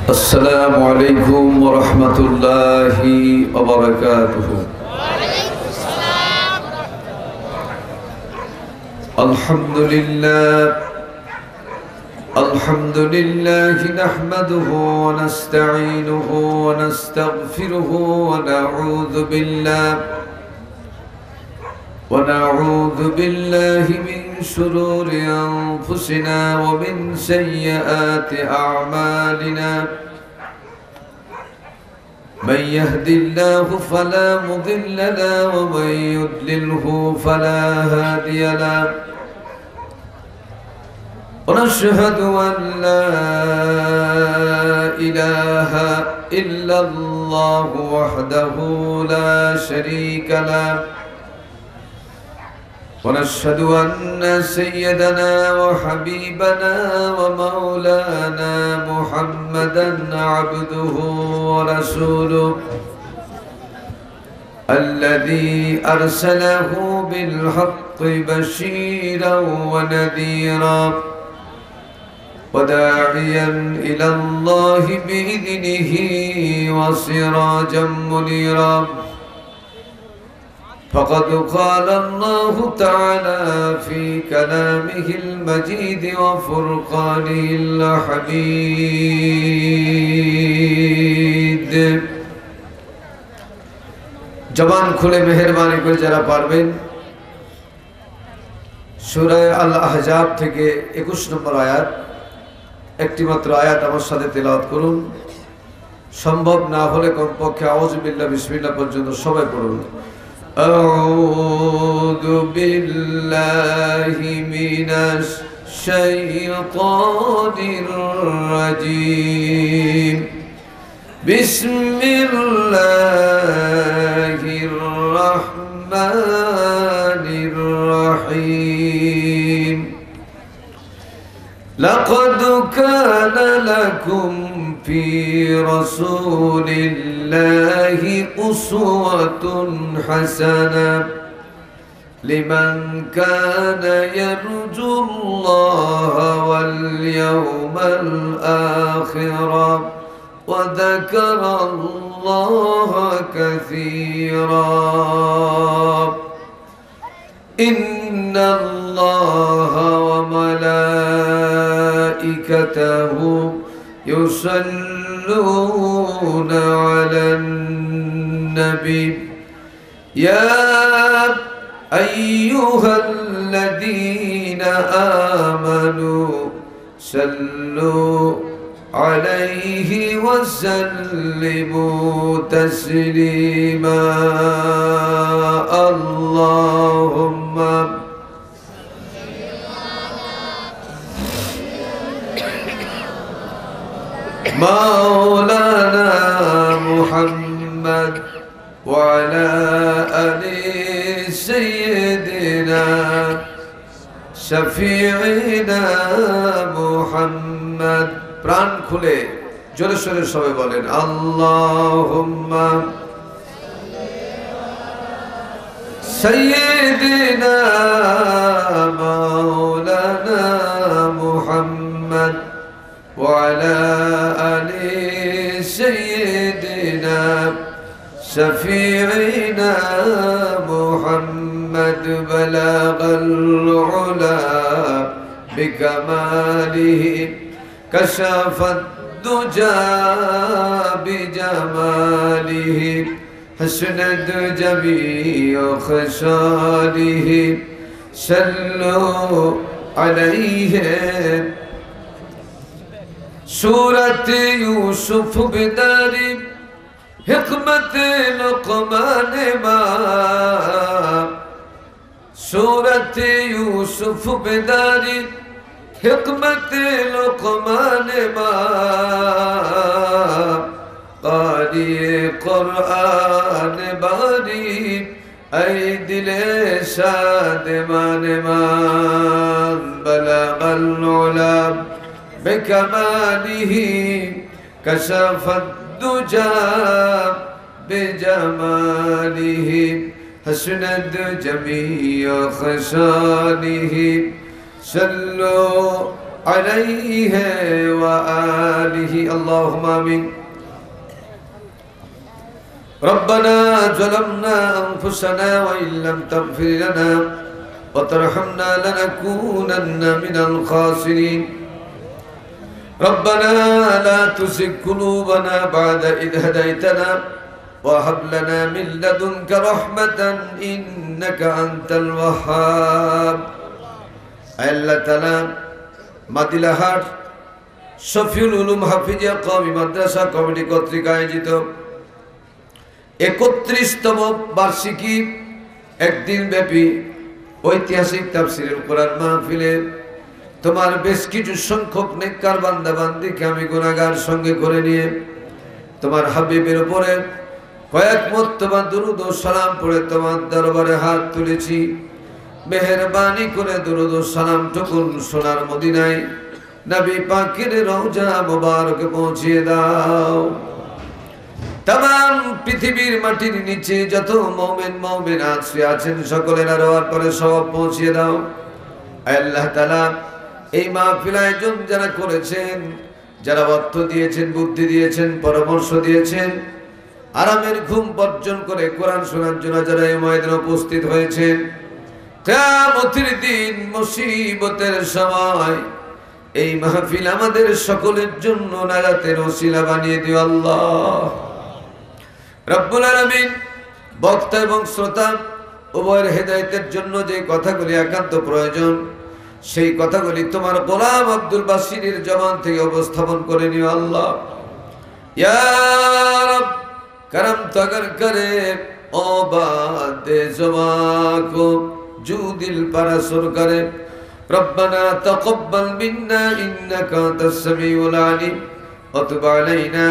السلام عليكم ورحمة الله وبركاته. وعليكم السلام. الحمد لله نحمده ونستعينه ونستغفره ونعوذ بالله من شرور أنفسنا ومن سيئات أعمالنا. من يهد الله فلا مضل له ومن يضلله فلا هادي له. ونشهد أن لا إله إلا الله وحده لا شريك له. ونشهد أن سيدنا وحبيبنا ومولانا محمدا عبده ورسوله الذي أرسله بالحق بشيرا ونذيرا وداعيا إلى الله بإذنه وسراجا منيرا. فقد قال الله تعالى في كلامه المجيد وفرقانه الحميد. জবান খুলে মেহেরবানি করে যারা পারবেন সূরা আল আহজাব থেকে 21 নম্বর আয়াত, একটি মাত্র আয়াত আমার সাথে তেলাওয়াত করুন। সম্ভব না হলে কমপক্ষে আউযু বিল্লাহ বিসমিল্লাহ পর্যন্ত সবাই পড়ুন। أعوذ بالله من الشيطان الرجيم. بسم الله الرحمن الرحيم. لقد كان لكم في رسول الله أسوة حسنة لمن كان يرجو الله واليوم الآخر وذكر الله كثيرا. إن الله وملائكته يصلون على النبي يا أيها الذين آمنوا صلوا عليه وسلموا تسليما. اللهم مولانا محمد وعلى آل سيدنا شفيعنا محمد. প্রাণ খুলে জোরে সোরে সবাই বলেন আল্লাহুম্মা সাইয়্যিদিনা মাওলানা মুহাম্মদ وعلى آل سيدنا شفيعنا محمد. بلغ العلا بكماله كشف الدجى بجماله حسنت جميع خصاله. صلوا عليه. सूरत यूसुफ बिदारी हिकमत लुक़मान माँ. सूरत यूसुफ बिदारी हिकमत लुक़मान माँ. क़ारी क़ुरआन बारी ऐ दिले शादमान माँ. बलगल उला بكماله كشف الدجى بجماله حسنت جميع خصاله. صلوا عليه وآله اللهم آمين ربنا ظلمنا أنفسنا وإن لم تغفر لنا وترحمنا لنكونن من الخاسرين ربنا لا تزغ قلوبنا بعد إذ هديتنا وهب لنا من لدنك رحمة إنك أنت الوهاب আল্লাহ তাআলা মাদিলাহাট শফিউল উলুম হাফিজিয়া কওমি মাদ্রাসা কমিটি কর্তৃক আয়োজিত 31তম বার্ষিকী একদিন ব্যাপী ঐতিহাসিক তাফসীরুল কোরআন মাহফিলে তোমার বেশ কিছু সংখ্যক নেককার বান্দা বান্দীকে আমি গুনাহগার সঙ্গে করে নিয়ে তোমার হাবিবের উপরে কয়েক মর্তবা দুরূদ ও সালাম পড়ে তোমার দরবারে হাত তুলেছি। মেহেরবানি করে দুরূদ ও সালাম টুকুন সোনার মদিনায় নবী পাকের রওজা মুবারকে পৌঁছিয়ে দাও। तमाम পৃথিবীর মাটির নিচে যত মুমিন মুমিনাত আছেন সকলের আরওয়ার পরে সওয়াব পৌঁছিয়ে দাও। আল্লাহ তাআলা এই মাহফিল আয়োজন যারা করেছেন, যারা অর্থ দিয়েছেন, বুদ্ধি দিয়েছেন, পরামর্শ দিয়েছেন, আরামের ঘুম বর্জন করে কোরআন শোনার জন্য যারা এই ময়দানে উপস্থিত হয়েছেন, কিয়ামতের দিন মুসিবতের সময় এই মাহফিল আমাদের সকলের জন্য নাজাতের ওসিলা বানিয়ে দিও আল্লাহ রব্বুল আলামিন। বক্তা এবং শ্রোতা উভয়ের হেদায়েতের জন্য যে কথাগুলি একান্ত প্রয়োজন সেই কথাগুলি তোমার গোলাম আব্দুল বাসিরের জবান থেকে উপস্থাপন করে নিও আল্লাহ। ইয়া রব करम तगर करे ओ बादे ज़ुबां को जू दिल पर असर करे रब्बना तक़ब्बल मिन्ना इन्नका अंतस समीउल अलीम व तुब अलैना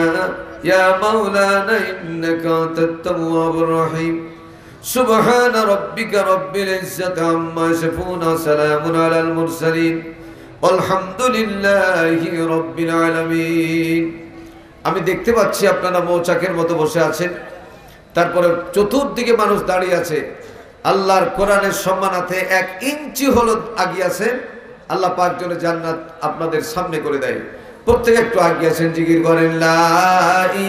या मौलाना इन्नका अंतत तव्वाबुर रहीम सुब्हान रब्बिका रब्बिल इज़्ज़ति अम्मा यसिफून व सलामुन अलल मुरसलीन वल्हम्दुलिल्लाहि रब्बिल आलामीन। আমি দেখতে পাচ্ছি আপনারা মৌচাকের মতো বসে আছেন, তারপরে চতুর্দিকে মানুষ দাঁড়িয়ে আছে। আল্লাহর কোরআনের সম্মানার্থে 1 ইঞ্চি হলো আগিয়ে আছেন। আল্লাহ পাক যেন জান্নাত আপনাদের সামনে করে দেয়। প্রত্যেকে একটু আগিয়ে আছেন, জিকির করেন লা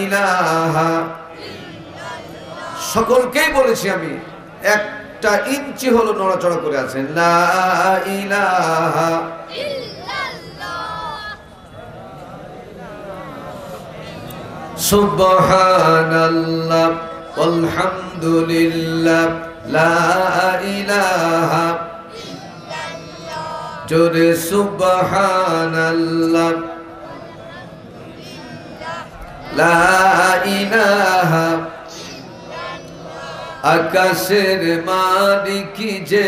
ইলাহা ইল্লাল্লাহ। সকলকেই বলেছি আমি 1টা ইঞ্চি হলো নড়াচড়া করে আছেন লা ইলাহা সুবহানাল্লাহ ওয়ালহামদুলিল্লাহ লা ইলাহা ইল্লাল্লাহ জোরে সুবহানাল্লাহ লা ইলাহা ইল্লাল্লাহ আকাশের মালিক যে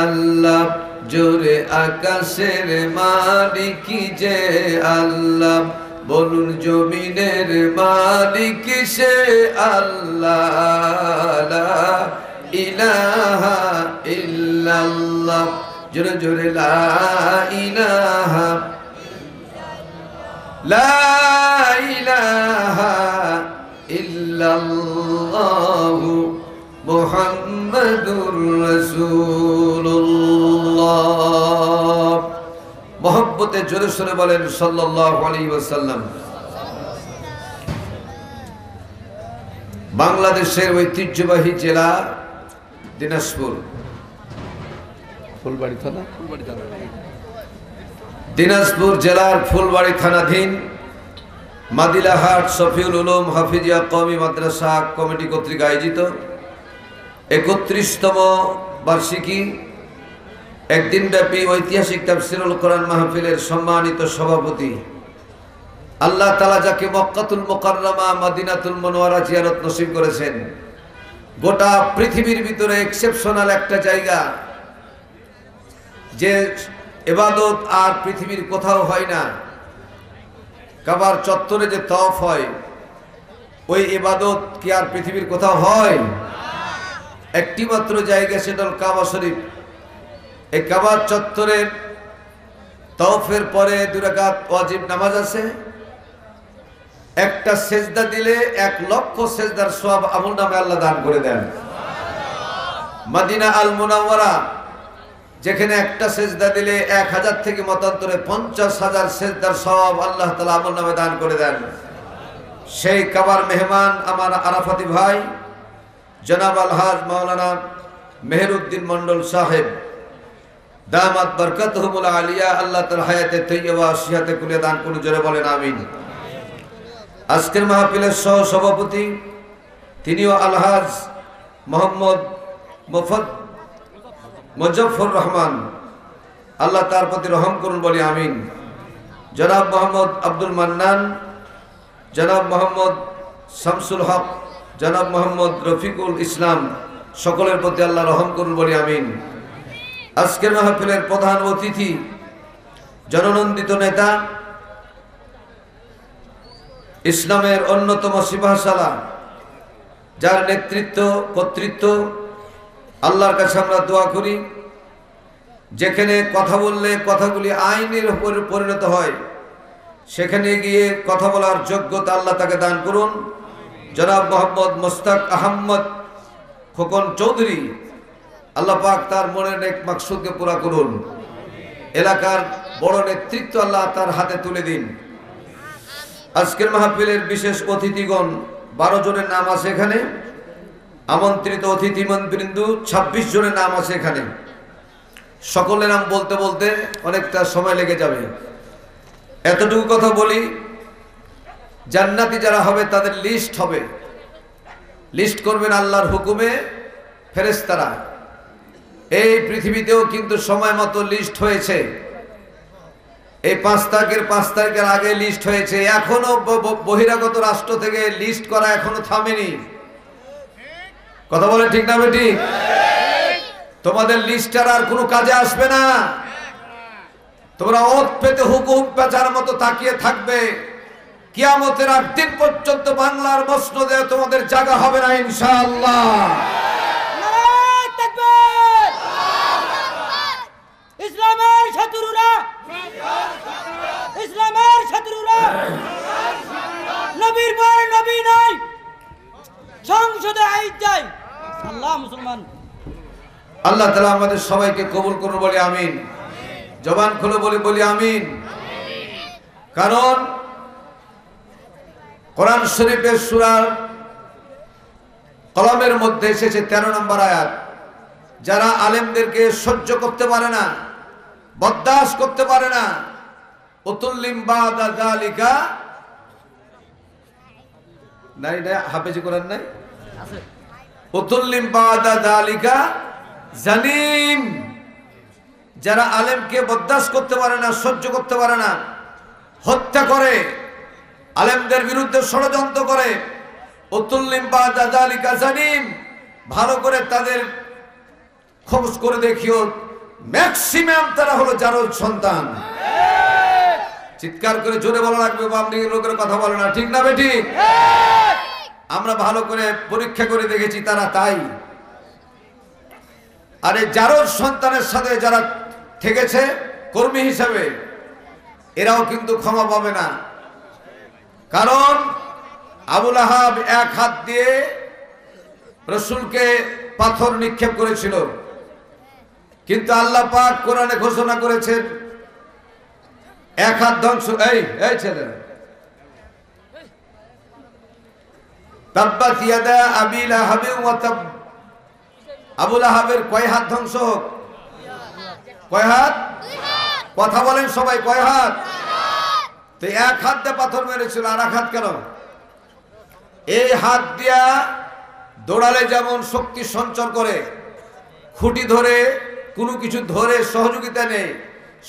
আল্লাহ জোরে আকাশের মালিক যে আল্লাহ বলুন জমিনের মালিক সে আল্লাহ লা ইলাহা ইল্লাল্লাহ জোরে জোরে লা ইলাহা লা ইলাহা ইল্লাল্লাহ মুহাম্মাদুর রাসূলুল্লাহ। মোহব্বতে জোরে সোরে বলেন সাল্লাল্লাহু আলাইহি ওয়াসাল্লাম। বাংলাদেশের ঐতিহ্যবাহী জেলা দিনাজপুর, দিনাজপুর জেলার ফুলবাড়ী থানাধীন মাদিলাহাট শফিউল উলুম হাফিজিয়া কওমি মাদ্রাসা কমিটি কর্তৃক আয়োজিত 31তম বার্ষিকী একদিনব্যাপী ঐতিহাসিক তাফসীরুল কোরআন মাহফিলের সম্মানিত সভাপতি আল্লাহ তাআলা যাকে মক্কাতুল মুকাররমা মদিনাতুল মুনাওয়ারা জিয়ারত নসিব করেছেন, গোটা পৃথিবীর ভিতরে এক্সেপশনাল একটা জায়গা, যে ইবাদত আর পৃথিবীর কোথাও হয় না। কাবার চত্বরে যে তওয়াফ হয়, ওই ইবাদত কি আর পৃথিবীর কোথাও হয়? একটি মাত্র জায়গা, সেটা হল কাবা শরীফ। এই কাবার চত্বরে তওয়াফের পরে 2 রাকাত ওয়াজিব নামাজ আছে। একটা সেজদা দিলে 1 লক্ষ সেজদার সওয়াব আমলনামে আল্লাহ দান করে দেন। মদিনা আল মুনাওয়ারা যেখানে একটা সেজদা দিলে 1000 থেকে মতান্তরে 50,000 সেজদার সওয়াব আল্লাহ তাআলা আমল নামে দান করে দেন। সেই কাবার মেহমান আমার আরাফাতি ভাই জনাব আলহাজ মাওলানা মেহেরউদ্দিন মন্ডল সাহেব দামাত বরকতুহুল আলিয়া, আল্লাহ তাআলা হায়াতে তৈয়বা সিহাতে কুলে দান করুন, জোরে বলেন আমিন। আজকের মাহফিলের সহ সভাপতি তিনিও আলহাজ মোহাম্মদ মুজফফর রহমান, আল্লাহ তার প্রতি রহম করুন বলি আমিন। জনাব মোহাম্মদ আব্দুল মান্নান, জনাব মোহাম্মদ শামসুল হক, জনাব মোহাম্মদ রফিকুল ইসলাম, সকলের প্রতি আল্লাহ রহম করুন বলি আমিন। আজকের মাহফিলের প্রধান অতিথি জননন্দিত নেতা, ইসলামের অন্যতম সিপাহসালা, যার নেতৃত্ব কর্তৃত্ব আল্লাহর কাছে আমরা দোয়া করি, যেখানে কথা বললে কথাগুলি আইনের উপরে পরিণত হয়, সেখানে গিয়ে কথা বলার যোগ্যতা আল্লাহ তাকে দান করুন। জনাব মোহাম্মদ মোস্তাক আহমদ খোকন চৌধুরী, আল্লাহ পাক তার মনের নেক মাকসুদকে পুরা করুন। এলাকার বড় নেতৃত্ব আল্লাহ তার হাতে তুলে দিন। আজকের মাহফিলের বিশেষ অতিথিগণ 12 জনের নাম আছে এখানে, আমন্ত্রিত অতিথিবৃন্দ 26 জনের নাম আছে এখানে। সকলের নাম বলতে বলতে অনেকটা সময় লেগে যাবে। এতটুকু কথা বলি, জান্নাতি যারা হবে তাদের লিস্ট হবে, লিস্ট করবেন আল্লাহর হুকুমে ফেরেশতারা। এই পৃথিবীতেও কিন্তু সময় মতো লিস্ট হয়েছে, এই 5 তারিখের আগে লিস্ট হয়েছে। এখনো বহিরাগত রাষ্ট্র থেকে লিস্ট করা এখনো থামেনি। কথা বলে ঠিক না বেটি? তোমাদের লিস্টার আর কোনো কাজে আসবে না। তোমরা ওত পেতে হুকুম পেঁচার মতো তাকিয়ে থাকবে। কিয়ামতের আগ দিন পর্যন্ত বাংলার মসনদে তোমাদের জায়গা হবে না ইনশাআল্লাহ। নারায়ে তাকবীর! ইসলামের শত্রুরা, ইসলামের শত্রুরা নবীর পর নবী নাই, সংসদে আইন চাই। আল্লাহ মুসলমান আল্লাহ তাআলা আমাদের সবাইকে কবুল করুন বলি আমিন। জবান খুলে বলি আমিন। কারণ কোরআন শরীফের সূরা কলমের মধ্যে এসেছে 13 নম্বর আয়াত, যারা আলেমদেরকে সহ্য করতে পারে না, বরদাস্ত করতে পারে না, উতুল্লিম বাদা যালিকা, নাই না হাফেজি কোরআন নাই, উতুল্লিম বাদা যালিকা জালিম, যারা আলেমকে বরদাস্ত করতে পারে না, সহ্য করতে পারে না, হত্যা করে, আলেমদের বিরুদ্ধে ষড়যন্ত্র করে, উতুল্লিম বাদা যালিকা জালিম, ভালো করে তাদের খোঁজ করে দেখিও, ম্যাক্সিমাম তারা হলো জারজ সন্তান। চিৎকার করে জোরে বলা লাগবে, বামদিকে লোকের কথা বলে না, ঠিক না বেটি? আমরা ভালো করে পরীক্ষা করে দেখেছি তারা তাই। আরে জারজ সন্তানের সাথে যারা থেকেছে কর্মী হিসাবে, এরাও কিন্তু ক্ষমা পাবে না। কারণ আবুল আহাব এক হাত দিয়ে রাসূলকে পাথর নিক্ষেপ করেছিল, কিন্তু আল্লাহ পাক কোরআনে ঘোষণা করেছেন এক হাত ধ্বংস। এই ছেলেরা, তাব্বাত ইয়াদা আবি লাহাব ওয়া তাব, আবুল আহাবের কয় হাত ধ্বংস হোক? কয় হাত? কথা বলেন সবাই, কয় হাত? তো এক হাত দিয়ে পাথর মেরেছিল, আর এক হাত কেন? এই হাত দিয়া দৌড়ালে যেমন শক্তি সঞ্চয় করে, খুঁটি ধরে কোনো কিছু ধরে সহযোগিতা নেই,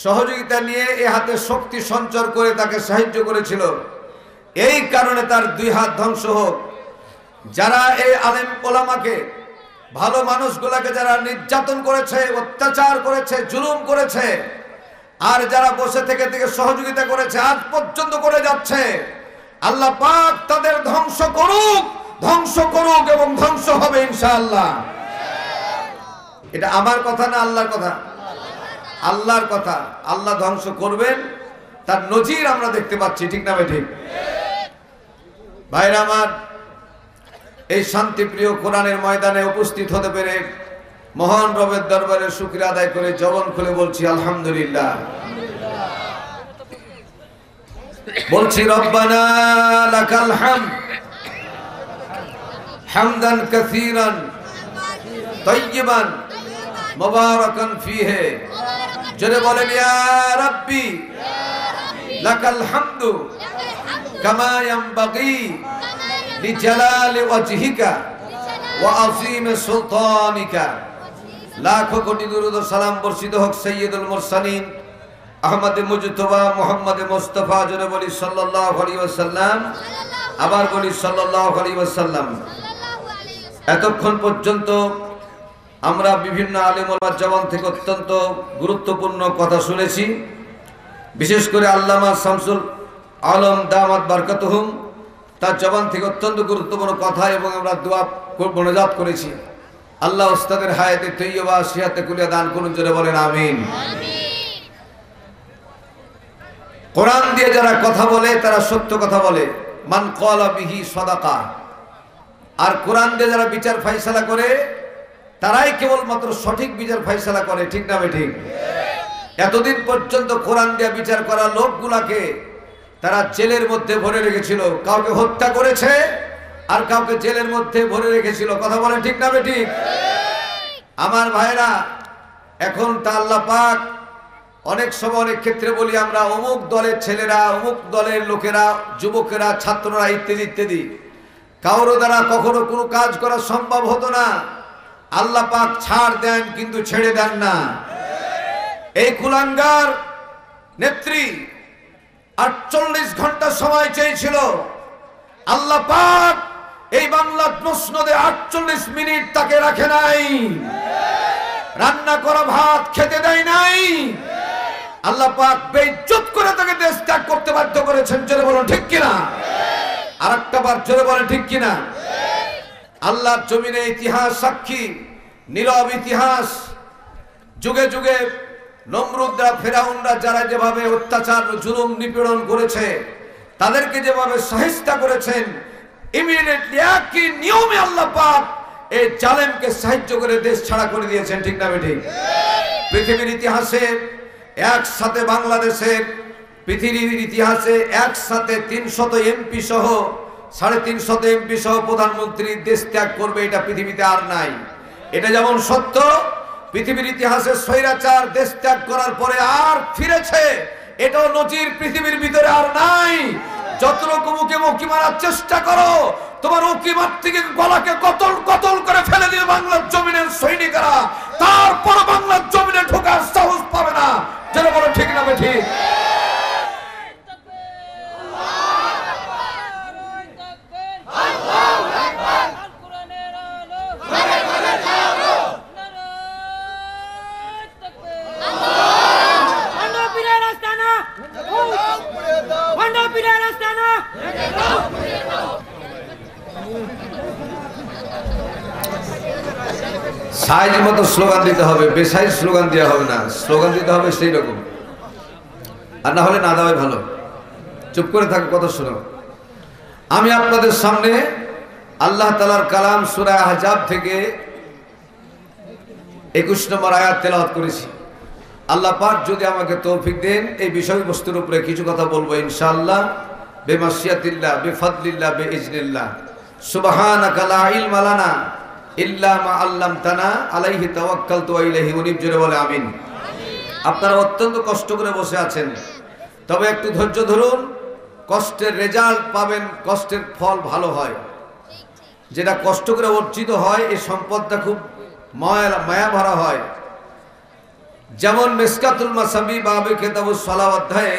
সহযোগিতা নিয়ে এই হাতে শক্তি সঞ্চয় করে তাকে সাহায্য করেছিল। এই কারণে তার 2 হাত ধ্বংস হোক। যারা এই আলেম ওলামাকে, ভালো মানুষগুলাকে যারা নির্যাতন করেছে, অত্যাচার করেছে, জুলুম করেছে, আর যারা বসে থেকে সহযোগিতা করেছে, আজ পর্যন্ত করে যাচ্ছে, আল্লাহ পাক তাদের ধ্বংস করুক, ধ্বংস করুক এবং ধ্বংস হবে ইনশাআল্লাহ। এটা আমার কথা না আল্লাহর কথা? আল্লাহর কথা। আল্লাহ ধ্বংস করবেন, তার নজির আমরা দেখতে পাচ্ছি, ঠিক না ঠিক? ভাইরা আমার, এই শান্তিপ্রিয় কোরআনের ময়দানে উপস্থিত হতে পেরে মহান রবের দরবারে শুকরিয়া আদায় করে জবান খুলে বলছি আলহামদুলিল্লাহ। বলছি রব্বানা লাকাল হামদ হামদান কাসীরান তাইয়িবান মুবারাকান ফীহি। জোরে বলেন ইয়া রাব্বি লাকাল হামদু কামা ইয়ানবাগি লিজালালি ওয়াজহিকা ওয়া আযীমি সুলতানিকা। লাখো কোটি দুরূদ ও সালাম বর্ষিত হোক সাইয়্যিদুল মুরসালিন আহমদ মুজতবা মুহাম্মদ মুস্তাফা। জোরে বলি সাল্লাল্লাহু আলাইহি ওয়াসাল্লাম। আবার বলি সাল্লাল্লাহু আলাইহি ওয়াসাল্লাম। এতক্ষণ পর্যন্ত আমরা বিভিন্ন আলেম ওলামার জবান থেকে অত্যন্ত গুরুত্বপূর্ণ কথা শুনেছি। বিশেষ করে আল্লামা শামসুল আলম দামাত বারকাতুহুম তার জবান থেকে অত্যন্ত গুরুত্বপূর্ণ কথা এবং আমরা দোয়া মোনাজাত করেছি। আল্লাহ উস্তাদের হায়াতে তৈয়বা সিহাতে কুলিয়া দান করুন। জোরে বলেন আমিন। কোরআন দিয়ে যারা কথা বলে তারা সত্য কথা বলে, মান ক্বালা বিহি সাদাকা। আর কোরআন দিয়ে যারা বিচার ফাইসালা করে তারাই কেবলমাত্র সঠিক বিচার ফাইসালা করে। ঠিক না ঠিক? এতদিন পর্যন্ত কোরআন দিয়ে বিচার করা লোকগুলাকে তারা জেলের মধ্যে ভরে রেখেছিল। কাউকে হত্যা করেছে আর কাউকে জেলের মধ্যে ভরে রেখেছিল। কথা বলেন ঠিক না ঠিক? আমার ভাইরা, এখন তা আল্লাহ পাক অনেক সময় অনেক ক্ষেত্রে বলি আমরা অমুক দলের ছেলেরা, অমুক দলের লোকেরা, যুবকেরা, ছাত্ররা ইত্যাদি ইত্যাদি, কারো দ্বারা কখনো কোনো কাজ করা সম্ভব হতো না। আল্লাহ পাক ছাড় দেন কিন্তু ছেড়ে দেন না। এই কুলাঙ্গার নেত্রী 48 ঘন্টা সময় চেয়েছিল, আল্লাহ পাক এই বাংলার প্রশ্নদে 48 মিনিট তাকে রাখে নাই। রান্না করা ভাত খেতে দেয় নাই। আল্লাহ পাক বেইজ্জত করে তাকে দেশ ত্যাগ করতে বাধ্য করেছেন। জোরে বলুন ঠিক কিনা? আর একটা বার জোরে বলেন ঠিক কিনা? আল্লাহর জমিনে ইতিহাস সাক্ষী, নীরব ইতিহাস। যুগে যুগে নমরুদরা, ফেরাউনরা যারা যেভাবে অত্যাচার জুলুম নিপীড়ন করেছে, তাদেরকে যেভাবে সাহিস্তা করেছেন, ইমিডিয়েটলি একই নিয়মে আল্লাহ পাক এই জালেমকে সাহায্য করে দেশ ছাড়া করে দিয়েছেন। ঠিক না ঠিক? পৃথিবীর ইতিহাসে একসাথে বাংলাদেশের পৃথিবীর ইতিহাসে একসাথে 300 এমপি সহ 350 এমপি সহ প্রধানমন্ত্রী দেশ ত্যাগ করবে, এটা পৃথিবীতে আর নাই। এটা যেমন সত্য, পৃথিবীর ইতিহাসে স্বৈরাচার দেশ ত্যাগ করার পরে আর ফিরেছে, এটাও নজির পৃথিবীর ভিতরে আর নাই। যত রকম উকি মারার চেষ্টা করো, তোমার উকি মারতে গিয়ে গলাকে কতল কতল করে ফেলে দিবে বাংলার জমিনের সৈনিকেরা, তারপর বাংলার জমিনে ঢোকার সাহস পাবে না। যেটা বলো ঠিক না ঠিক? সাইজ মতো স্লোগান দিতে হবে, বেসাইজ স্লোগান দেওয়া হবে না। স্লোগান দিতে হবে সেই রকম, আর না হলে না দেওয়াই ভালো। চুপ করে থাকো, কথা শোনো। আমি আপনাদের সামনে আল্লাহ তাআলার কালাম সূরা আহজাব থেকে 21 নম্বর আয়াত তেলাওয়াত করেছি। আল্লাহ পাক যদি আমাকে তৌফিক দেন, এই বিষয়বস্তুর উপরে কিছু কথা বলবো ইনশাআল্লাহ, বেমাশিয়াতিল্লাহ, বেফাদলিল্লাহ, বেইজনিল্লাহ। সুবহানাকা লা ইলমা লানা ইল্লা মা আল্লামতানা আলাইহি তাওয়াক্কালতু ওয়া ইলাইহি উনীব। জোরে বলে আমিন। আপনারা অত্যন্ত কষ্ট করে বসে আছেন, তবে একটু ধৈর্য ধরুন। কষ্টের রেজাল্ট পাবেন, কষ্টের ফল ভালো হয়। যেটা কষ্ট করে অর্জিত হয়, এই সম্পদটা খুব মায়া ভরা হয়। যেমন মিসকাতুল মাসাবি বাবে কিতাবুস সালাহ অধ্যায়ে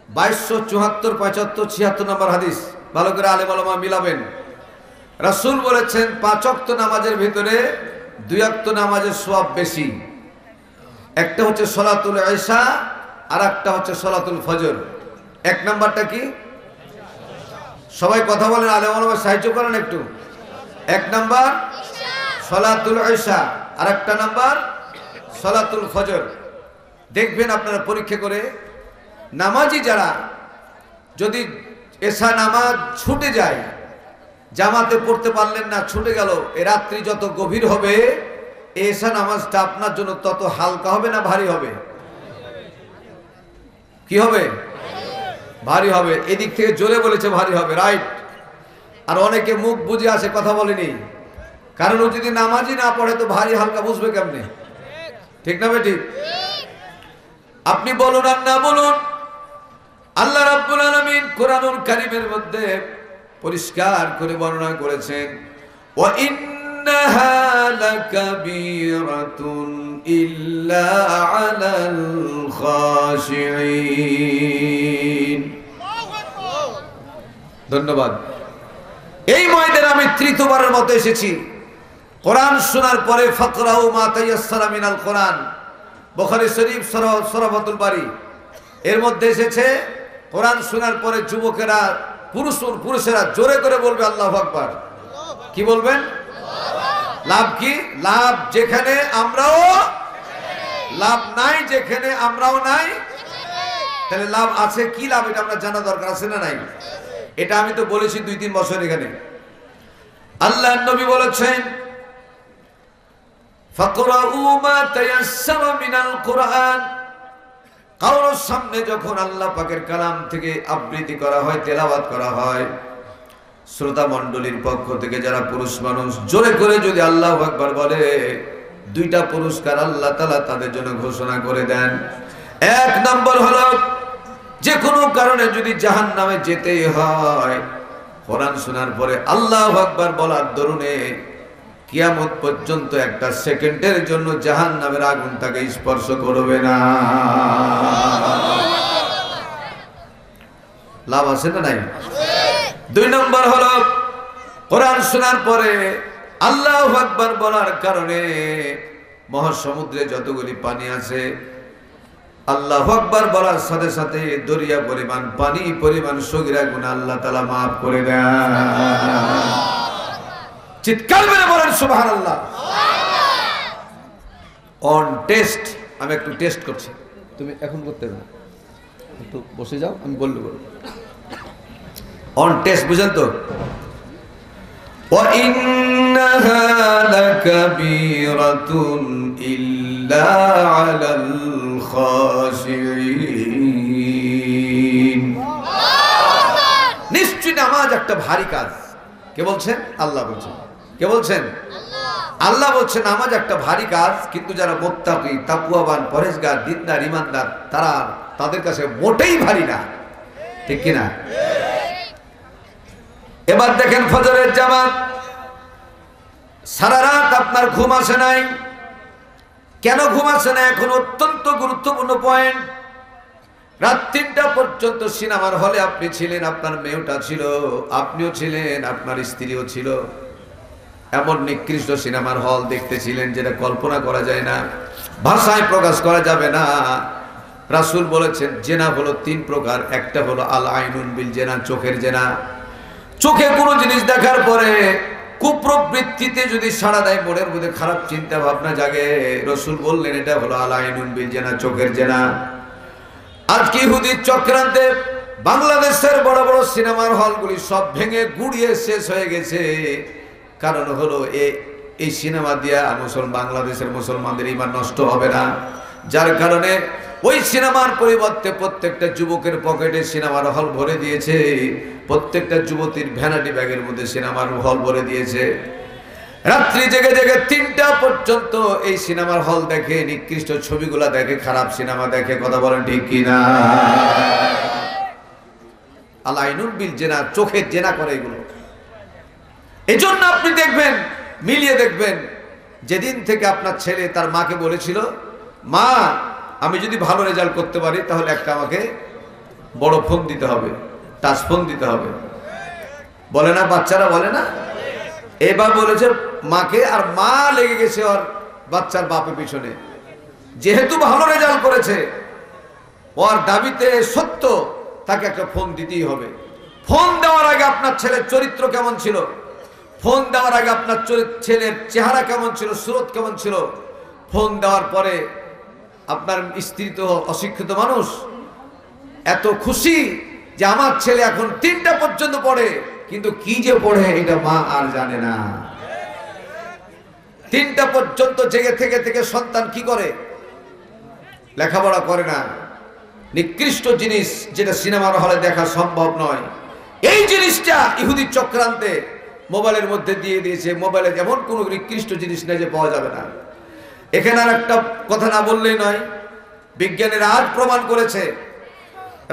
2274, 75, 76 নম্বর হাদিস, ভালো করে আলেম ওলামা মিলাবেন। রাসূল বলেছেন 5 ওয়াক্ত নামাজের ভিতরে 2 ওয়াক্ত নামাজের সওয়াব বেশি। একটা হচ্ছে সলাতুল ইশা আর একটা হচ্ছে সলাতুল ফজর। এক নাম্বারটা কি? সবাই কথা বলেন, আলেম ওলামা সাহায্য করেন একটু। এক নাম্বার সলাতুল ইশা, আর একটা নাম্বার সলাতুল ফজর। দেখবেন আপনারা পরীক্ষা করে, নামাজি যারা যদি এশা নামাজ ছুটে যায়, জামাতে পড়তে পারলেন না, ছুটে গেল, এ রাত্রি যত গভীর হবে এশা নামাজটা আপনার জন্য তত হালকা হবে না ভারী হবে? কি হবে? ভারী হবে। এদিক থেকে জোরে বলেছে ভারী হবে, রাইট। আর অনেকে মুখ বুঝে আসে, কথা বলেনি, কারণ ও যদি নামাজই না পড়ে তো ভারী হালকা বুঝবে কেমনে? ঠিক না বেটি? আপনি বলুন আর না বলুন, আল্লাহ রাব্বুল আলামিন কোরআনুল কারীমের মধ্যে পরিষ্কার করে বর্ণনা করেছেন, ওয়া ইন্নাহা লাকাবীরাতুন ইল্লা আলাল খাশিঈন। ধন্যবাদ। এই ময়দানে আমি তৃতীয়বারের মতো এসেছি। কোরআন শোনার পরে ফাকরাউ মা তায়াসসারা মিনাল কোরআন, বুখারী শরীফ সূরাতুল বারি এর মধ্যে এসেছে, কোরআন শোনার পরে যুবকেরা পুরুষেরা জোরে করে বলবে আল্লাহু আকবার। কি বলবেন? লাভ কি? লাভ যেখানে আমরাও, লাভ নাই যেখানে আমরাও নাই। তাহলে লাভ আছে, কি লাভ এটা আমরা জানা দরকার আছে না নাই? এটা আমি তো বলেছি 2-3 বছর এখানে। আল্লাহর নবী বলেছেন, ফাকরাউ মা তায়াসসারা মিনাল কোরআন। কারোর সামনে যখন আল্লাহ পাকের কালাম থেকে আবৃত্তি করা হয়, তেলাওয়াত করা হয়, শ্রোতা মণ্ডলীর পক্ষ থেকে যারা পুরুষ মানুষ জোরে করে যদি আল্লাহু আকবার বলে, 2টা পুরস্কার আল্লাহ তাআলা তাদের জন্য ঘোষণা করে দেন। 1 নম্বর হলো, যে কোনো কারণে যদি জাহান্নামে যেতেই হয়, কোরআন শোনার পরে আল্লাহু আকবার বলার দরুনে কিয়ামত পর্যন্ত 1 সেকেন্ডের জন্য জাহান্নামের আগুন তাকে স্পর্শ করবে না। লাভ আছে না নাই? 2 নম্বর হলো, কোরআন শোনার পরে আল্লাহু আকবার বলার কারণে মহাসমুদ্রে যতগুলি পানি আছে, আল্লাহু আকবার বলার সাথে সাথে দরিয়া পরিমাণ পানি পরিমাণ সগীরা গুনাহ আল্লাহ তাআলা maaf করে দেন। চিৎকার মেরে বলেন সুবহানাল্লাহ। অন টেস্ট, আমি একটু টেস্ট করছি, তুমি এখন করতে না, একটু বসে যাও, আমি বলবো। অন টেস্ট, বুঝেন তো? ওয়া ইন্নাহা লাকাবীরাতুন ইল্লা আলাল খাশিঈন। নিশ্চয় নামাজ একটা ভারী কাজ। কে বলছেন? আল্লাহ বলছেন। কে বলছেন? আল্লাহ বলছেন নামাজ একটা ভারী কাজ, কিন্তু যারা মুত্তাকি, তাকওয়াবান, পরহেজগার, দিনদার, ঈমানদার, তাদের কাছে মোটেই ভারী না। ঠিক কি না? এবার দেখেন ফজরের জামাত, সারা রাত আপনার ঘুম আসে নাই। কেন ঘুম আসে না? এখন অত্যন্ত গুরুত্বপূর্ণ পয়েন্ট। রাত 3টা পর্যন্ত সিনেমার হলে আপনি ছিলেন, আপনার মেয়েটা ছিল, আপনিও ছিলেন, আপনার স্ত্রীও ছিল। এমন নিকৃষ্ট সিনেমার হল দেখতেছিলেন যেটা কল্পনা করা যায় না, ভাষায় প্রকাশ করা যাবে না। রাসূল বলেছেন জেনা হলো 3 প্রকার। একটা হলো আল আইনুন বিল জেনা, চোখের জেনা। চোখে কোনো জিনিস দেখার পরে কুপ্রবৃত্তিতে যদি সাড়া দেয়, মনের মধ্যে খারাপ চিন্তা ভাবনা জাগে, রাসূল বললেন এটা হলো আল আইনুন বিল জেনা, চোখের জেনা। আজকে ইহুদির চক্রান্তে বাংলাদেশের বড় বড় সিনেমার হলগুলি সব ভেঙে গুড়িয়ে শেষ হয়ে গেছে। কারণ হলো এই সিনেমা দিয়া বাংলাদেশের মুসলমানদের ঈমান নষ্ট হবে না, যার কারণে ওই সিনেমার পরিবর্তে প্রত্যেকটা যুবকের পকেটে সিনেমার হল ভরে দিয়েছে, প্রত্যেকটা যুবতীর ভ্যানিটি ব্যাগের মধ্যে সিনেমার হল ভরে দিয়েছে। রাত্রি জেগে জেগে 3টা পর্যন্ত এই সিনেমার হল দেখে, নিকৃষ্ট ছবিগুলা দেখে, খারাপ সিনেমা দেখে। কথা বলেন ঠিক কিনা? আল আইনুন বিল জেনা, চোখের জেনা করে এগুলো। এজন্য আপনি দেখবেন, মিলিয়ে দেখবেন, যেদিন থেকে আপনার ছেলে তার মাকে বলেছিল, মা আমি যদি ভালো রেজাল্ট করতে পারি তাহলে একটা আমাকে বড় ফোন দিতে হবে, টাচ ফোন দিতে হবে, বলে না বাচ্চারা? বলে না? এবার বলেছে মাকে, আর মা লেগে গেছে ওর বাচ্চার বাপের পিছনে। যেহেতু ভালো রেজাল্ট করেছে, ওর দাবিতে সত্য, তাকে একটা ফোন দিতেই হবে। ফোন দেওয়ার আগে আপনার ছেলের চরিত্র কেমন ছিল, ফোন দেওয়ার আগে আপনার ছেলের চেহারা কেমন ছিল, সুরত কেমন ছিল, ফোন দেওয়ার পরে আপনার স্ত্রী তো অশিক্ষিত মানুষ, এত খুশি যে আমার ছেলে এখন 3টা পর্যন্ত পড়ে, কিন্তু কি যে পড়ে এটা মা আর জানে না। 3টা পর্যন্ত জেগে থেকে থেকে সন্তান কি করে? লেখাপড়া করে না। নিকৃষ্ট জিনিস যেটা সিনেমার হলে দেখা সম্ভব নয়, এই জিনিসটা ইহুদি চক্রান্তে মোবাইলের মধ্যে দিয়ে দিয়েছে। মোবাইলে এমন কোনো নিকৃষ্ট জিনিস নেই যে পাওয়া যাবে না। এখানে আর একটা কথা না বললেই নয়, বিজ্ঞানীরা আজ প্রমাণ করেছে,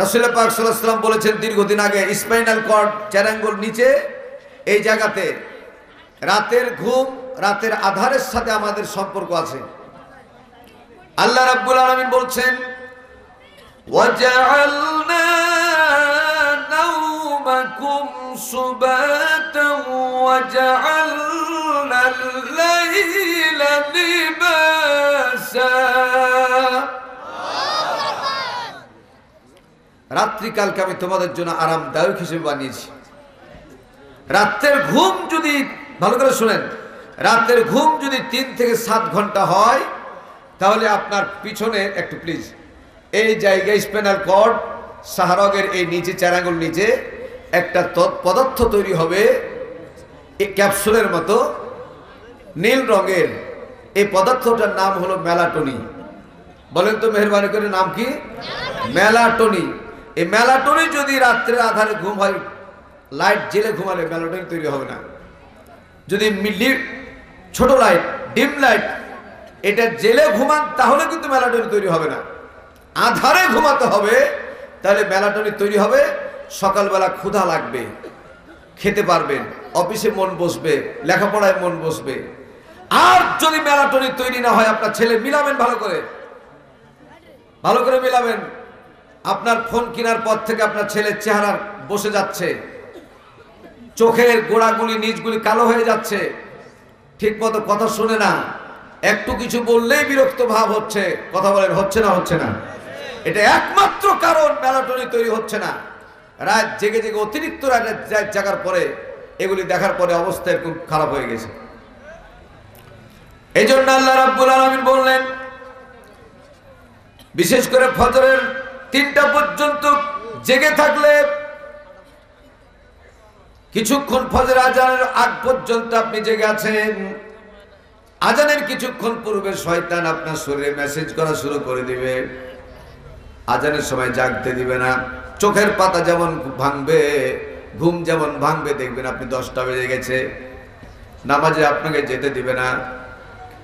রাসূল পাক সাল্লাল্লাহু আলাইহি ওয়াসাল্লাম বলেছেন দীর্ঘদিন আগে, স্পাইনাল কর্ড চ্যারাঙ্গল নিচে এই জায়গাতে রাতের ঘুম, রাতের আধারের সাথে আমাদের সম্পর্ক আছে। আল্লাহ রাব্বুল আলামিন বলছেন وَجَعَلْنَا نَوْمَكُمْ سُبَاتًا وَجَعَلْنَا اللَّيْلَ لِبَاسًا। রাত্রিকালকে আমি তোমাদের জন্য আরামদায়ক হিসেবে বানিয়েছি। রাতের ঘুম যদি, ভালো করে শুনেন, রাতের ঘুম যদি 3 থেকে 7 ঘন্টা হয়, তাহলে আপনার পিছনে একটু প্লিজ, এই জায়গায় স্পাইনাল কর্ড সাহারগের এই নিচে চ্যারাঙ্গল নিচে একটা পদার্থ তৈরি হবে এই ক্যাপসুলের মতো নীল রঙের। এই পদার্থটার নাম হলো মেলাটোনিন। বলেন তো মেহেরবানি করে, নাম কি? মেলাটোনিন। এই মেলাটোনিন যদি রাত্রের আধারে ঘুম হয়, লাইট জেলে ঘুমালে মেলাটোনিন তৈরি হবে না। যদি ছোট লাইট, ডিম লাইট, এটা জেলে ঘুমান, তাহলে কিন্তু মেলাটোনিন তৈরি হবে না। আধারে ঘুমাতে হবে, তাহলে মেলাটোনিন তৈরি হবে। সকালবেলা ক্ষুধা লাগবে, খেতে পারবেন, অফিসে মন বসবে, লেখাপড়ায় মন বসবে। আর যদি মেলাটোনিন তৈরি না হয়, আপনার ছেলে মিলাবেন, ভালো করে মিলাবেন। আপনার ফোন কেনার পর থেকে আপনার ছেলের চেহারা বসে যাচ্ছে, চোখের গোড়াগুলি নিচগুলি কালো হয়ে যাচ্ছে, ঠিক মতো কথা শুনে না, একটু কিছু বললেই বিরক্ত ভাব হচ্ছে। কথা বলেন, হচ্ছে না? হচ্ছে না? এটা একমাত্র কারণ মেলাটোনিন তৈরি হচ্ছে না। রাত জেগে জেগে অতিরিক্ত রাত জাগার পরে, এগুলি দেখার পরে অবস্থা খুব খারাপ হয়ে গেছে। এই জন্য আল্লাহ রাব্বুল আলামিন বললেন, বিশেষ করে ফজরের 3টা পর্যন্ত জেগে থাকলে, কিছুক্ষণ ফজর আজানের আগ পর্যন্ত আপনি জেগে আছেন, আজানের কিছুক্ষণ পূর্বে শয়তান আপনার শরীরে মেসেজ করা শুরু করে দিবে। আজানের সময় জাগতে দিবে না। চোখের পাতা যেমন ভাঙবে, ঘুম যেমন ভাঙবে, দেখবেন আপনি 10টা বেজে গেছে, নামাজে আপনাকে যেতে দিবে না।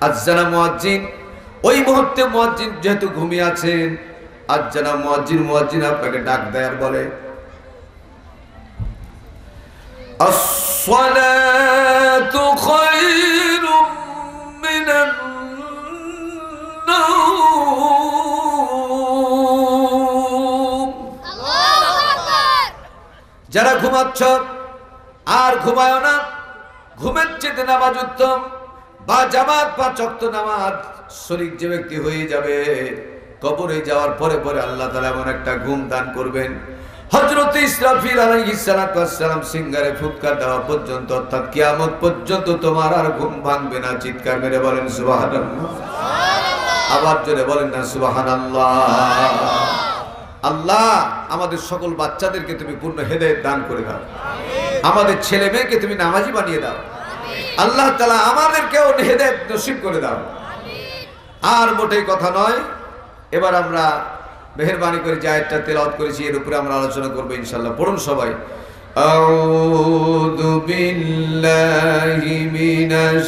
আযানা মুয়াজ্জিন, ওই মুহূর্তে মুয়াজ্জিন যেহেতু ঘুমিয়ে আছেন, আযানা মুয়াজ্জিন আপনাকে ডাক দেয় আর বলে, আসসালাতু খায়রুম মিনান নাওম। যারা ঘুমাচ্ছ আর ঘুমায় না, ঘুমের চেয়ে নামাজ উত্তম, বা জামাত 5 ওয়াক্ত নামাজ শরীক যে ব্যক্তি হয়ে যাবে, কবরে যাওয়ার পরে পরে আল্লাহ তাআলা এমন একটা ঘুম দান করবেন, হযরত ইসরাফিল আলাইহিস সালাতু ওয়াস সালাম সিঙ্গারে ফুৎকার দেওয়া পর্যন্ত, অর্থাৎ কিয়ামত পর্যন্ত তোমার আর ঘুম ভাঙবে না। চিৎকার মেরে বলেন সুবহানাল্লাহ। আবার জোরে বলেন না সুবহানাল্লাহ। আল্লাহ আমাদের সকল বাচ্চাদেরকে তুমি পূর্ণ হেদায়েত দান করে দাও, আমাদের ছেলে মেয়েকে তুমি নামাজি বানিয়ে দাও, আল্লাহ তাআলা আমাদেরকেও হেদায়েত নসিব করে দাও। আর মোটেই কথা নয়, এবার আমরা মেহেরবানি করে যে আয়াতটা তেলাওয়াত করেছি, এর উপরে আমরা আলোচনা করব ইনশাআল্লাহ। পড়ুন সবাই, আউযু বিল্লাহি মিনাশ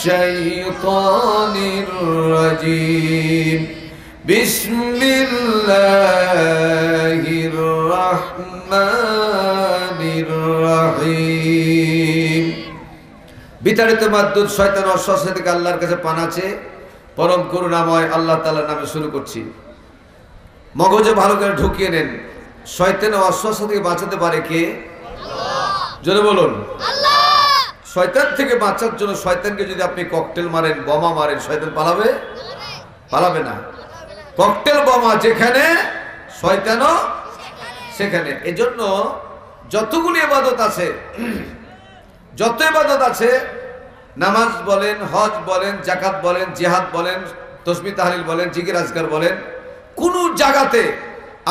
শাইতানির রাজীম, বিসমিল্লাহির রাহমানির রহিম। বিতাড়িত মাদ্দুদ শয়তান ওয়াসওয়াসা থেকে আল্লাহর কাছে পানা চেয়ে পরম করুণাময় আল্লাহ তাআলার নামে শুরু করছি। মগজে ভালো করে ঢুকিয়ে নেন। শয়তানের ওয়াসওয়াসা থেকে বাঁচাতে পারে কে? জোরে বলুন, আল্লাহ। শয়তান থেকে বাঁচার জন্য শয়তানকে যদি আপনি ককটেল মারেন, বোমা মারেন, শয়তান পালাবে? পালাবে না। ককটেল বোমা যেখানে, শয়তানও সেখানে। এজন্য যতগুলি ইবাদত আছে, যত ইবাদত আছে, নামাজ বলেন, হজ বলেন, যাকাত বলেন, জিহাদ বলেন, তাসবিহ তাহলিল বলেন, জিকির আজকার বলেন, কোন জায়গাতে